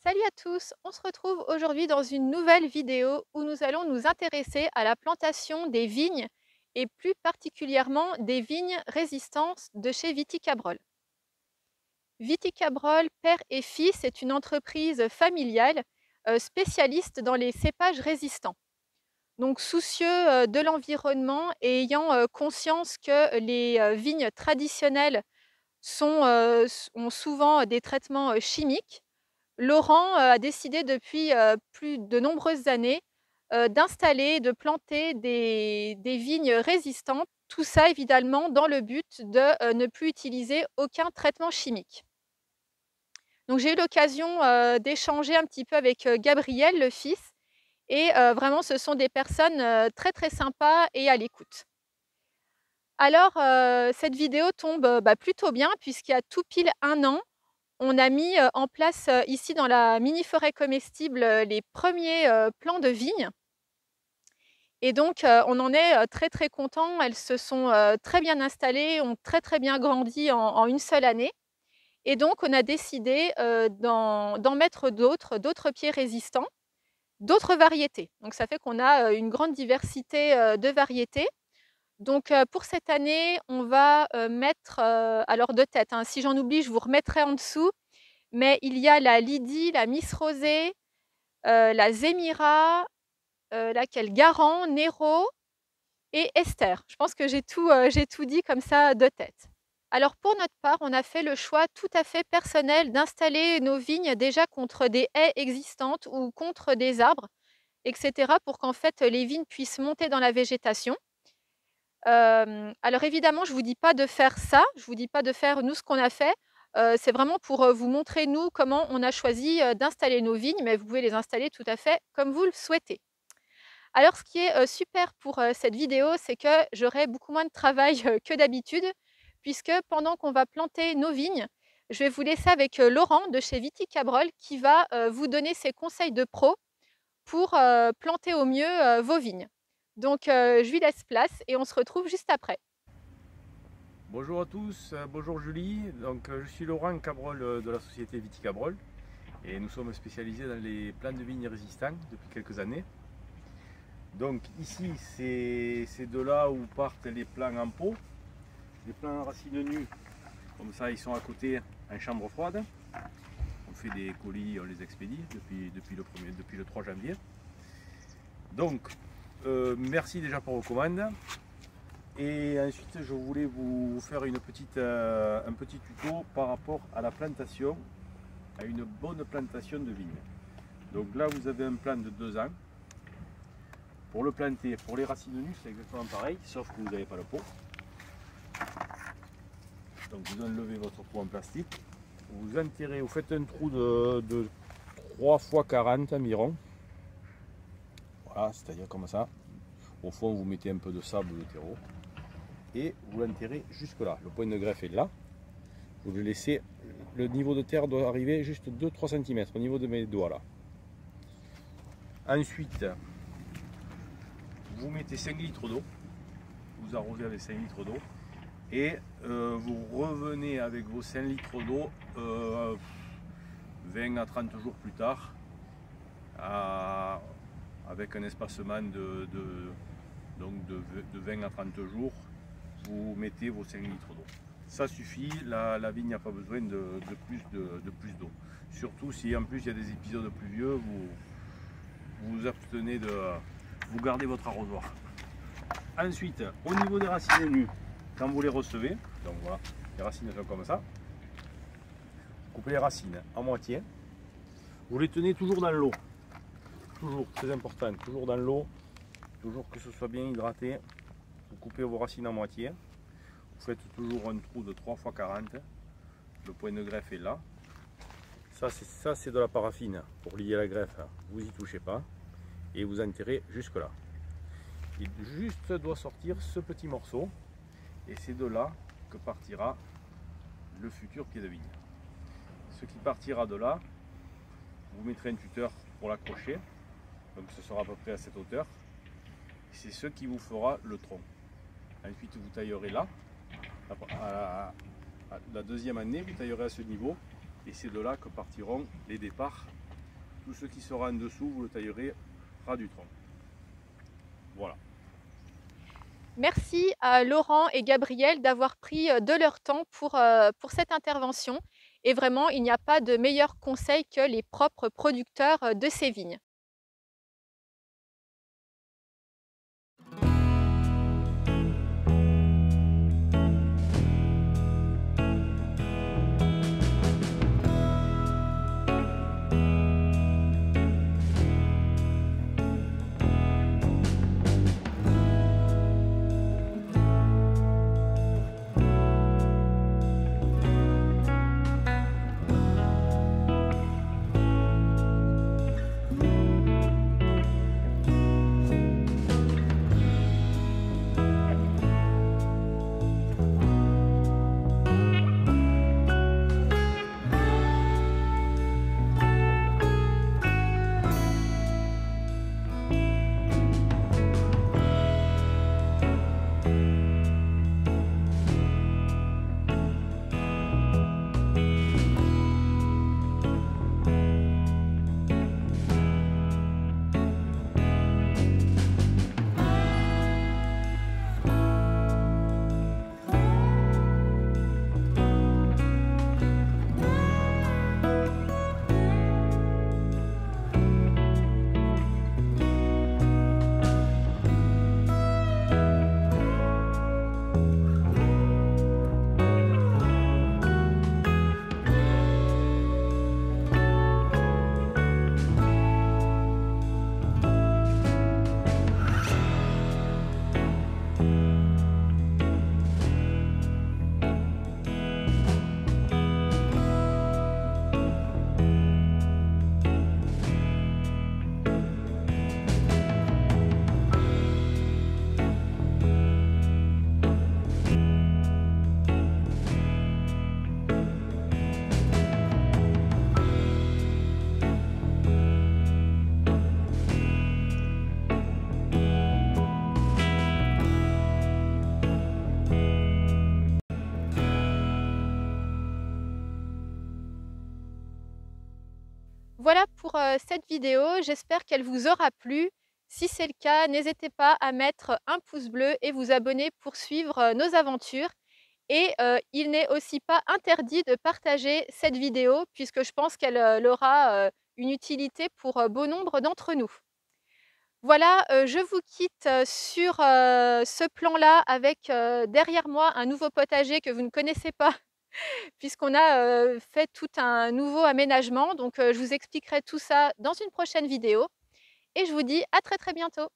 Salut à tous, on se retrouve aujourd'hui dans une nouvelle vidéo où nous allons nous intéresser à la plantation des vignes et plus particulièrement des vignes résistantes de chez Viticabrol. Viticabrol, père et fils, est une entreprise familiale spécialiste dans les cépages résistants. Donc soucieux de l'environnement et ayant conscience que les vignes traditionnelles ont souvent des traitements chimiques. Laurent, a décidé depuis, plus de nombreuses années, d'installer, de planter des vignes résistantes. Tout ça évidemment dans le but de, ne plus utiliser aucun traitement chimique. Donc j'ai eu l'occasion, d'échanger un petit peu avec, Gabriel, le fils et vraiment ce sont des personnes, très, très sympas et à l'écoute. Alors, cette vidéo tombe, plutôt bien puisqu'il y a tout pile 1 an, on a mis, en place, ici dans la mini forêt comestible, les premiers plants de vignes et donc on en est, très, très contents. Elles se sont, très bien installées, ont très, très bien grandi en 1 seule année et donc on a décidé, d'en mettre d'autres pieds résistants, d'autres variétés. Donc ça fait qu'on a, une grande diversité, de variétés. Donc pour cette année, on va, mettre, alors de tête, hein, si j'en oublie, je vous remettrai en dessous, mais il y a la Lydie, la Miss Rosée, la Zémira, laquelle? Garant, Nero et Esther. Je pense que j'ai tout dit comme ça de tête. Alors pour notre part, on a fait le choix tout à fait personnel d'installer nos vignes déjà contre des haies existantes ou contre des arbres et cetera pour qu'en fait les vignes puissent monter dans la végétation. Alors évidemment, je vous dis pas de faire ça, je vous dis pas de faire nous ce qu'on a fait, c'est vraiment pour, vous montrer nous comment on a choisi, d'installer nos vignes, mais vous pouvez les installer tout à fait comme vous le souhaitez. Alors ce qui est, super pour, cette vidéo, c'est que j'aurai beaucoup moins de travail, que d'habitude, puisque pendant qu'on va planter nos vignes, je vais vous laisser avec, Laurent de chez Viticabrol qui va, vous donner ses conseils de pro pour, planter au mieux, vos vignes. Donc, je lui laisse place et on se retrouve juste après. Bonjour à tous, bonjour Julie. Je suis Laurent Cabrol de la société Viticabrol et nous sommes spécialisés dans les plants de vignes résistants depuis quelques années. Donc ici c'est de là où partent les plants en pot, les plants en racines nues, comme ça ils sont à côté en chambre froide. On fait des colis, on les expédie depuis le 3 janvier. Donc merci déjà pour vos commandes. Et ensuite, je voulais vous faire un petit tuto par rapport à la plantation, à une bonne plantation de vignes. Donc là, vous avez un plant de 2 ans. Pour le planter, pour les racines nues, c'est exactement pareil, sauf que vous n'avez pas le pot. Donc vous enlevez votre pot en plastique. Vous enterrez, vous faites un trou de 3 x 40 environ. Voilà, c'est-à-dire comme ça. Au fond, vous mettez un peu de sable ou de terreau. Et vous l'enterrez jusque là. Le point de greffe est là. Vous le laissez, le niveau de terre doit arriver juste 2-3 cm au niveau de mes doigts là. Ensuite, vous mettez 5 litres d'eau, vous arrosez avec 5 litres d'eau et vous revenez avec vos 5 litres d'eau 20 à 30 jours plus tard avec un espacement de 20 à 30 jours. Vous mettez vos 5 litres d'eau. Ça suffit, la vigne n'a pas besoin de plus d'eau. Surtout si en plus il y a des épisodes pluvieux, vous abstenez vous gardez votre arrosoir. Ensuite, au niveau des racines nues, quand vous les recevez, donc voilà, les racines sont comme ça, vous coupez les racines en moitié, vous les tenez toujours dans l'eau, toujours très important, toujours dans l'eau, toujours que ce soit bien hydraté. Vous coupez vos racines en moitié. Vous faites toujours un trou de 3 x 40. Le point de greffe est là. Ça c'est de la paraffine pour lier la greffe. Vous y touchez pas. Et vous enterrez jusque là. Il juste doit sortir ce petit morceau. Et c'est de là que partira le futur pied de vigne. Ce qui partira de là, vous mettrez un tuteur pour l'accrocher. Donc ce sera à peu près à cette hauteur. C'est ce qui vous fera le tronc. Ensuite vous taillerez là. La deuxième année, vous taillerez à ce niveau et c'est de là que partiront les départs Tout ce qui sera en dessous, vous le taillerez ras du tronc. Voilà. Merci à Laurent et Gabriel d'avoir pris de leur temps pour cette intervention. Et vraiment, il n'y a pas de meilleur conseil que les propres producteurs de ces vignes. Voilà pour cette vidéo, j'espère qu'elle vous aura plu. Si c'est le cas, n'hésitez pas à mettre un pouce bleu et vous abonner pour suivre nos aventures. Et il n'est aussi pas interdit de partager cette vidéo puisque je pense qu'elle aura une utilité pour bon nombre d'entre nous. Voilà, je vous quitte sur ce plan-là avec derrière moi un nouveau potager que vous ne connaissez pas puisqu'on a fait tout un nouveau aménagement. Donc je vous expliquerai tout ça dans une prochaine vidéo et je vous dis à très, très bientôt.